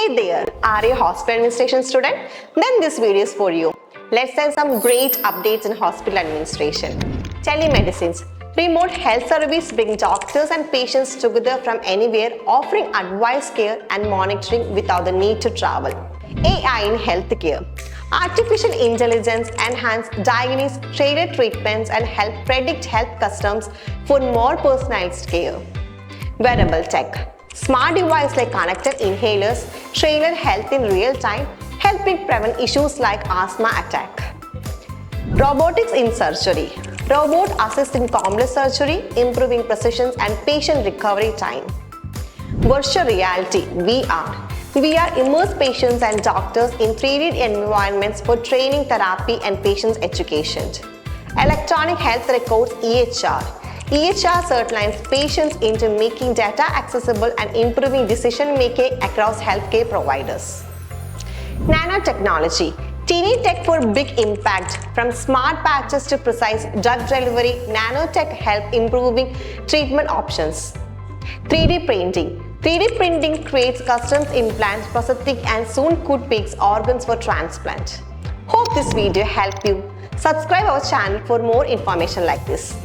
Hey there, are you a hospital administration student? Then this video is for you. Let's have some great updates in hospital administration. Telemedicines. Remote health service bring doctors and patients together from anywhere, offering advice, care and monitoring without the need to travel. AI in healthcare. Artificial intelligence enhance diagnose tailored treatments and help predict health customs for more personalized care. Wearable Tech. Smart devices like connected inhalers tailor health in real time, helping prevent issues like asthma attack. Robotics in surgery. Robot assist in complex surgery, improving precision and patient recovery time. Virtual reality (VR). VR immerse patients and doctors in 3D environments for training, therapy, and patient education. Electronic health records (EHR). EHR certifies patients into making data accessible and improving decision-making across healthcare providers. Nanotechnology. Teeny tech for big impact. From smart patches to precise drug delivery, nanotech help improving treatment options. 3D printing. 3D printing creates custom implants, prosthetic and soon could make organs for transplant. Hope this video helped you. Subscribe our channel for more information like this.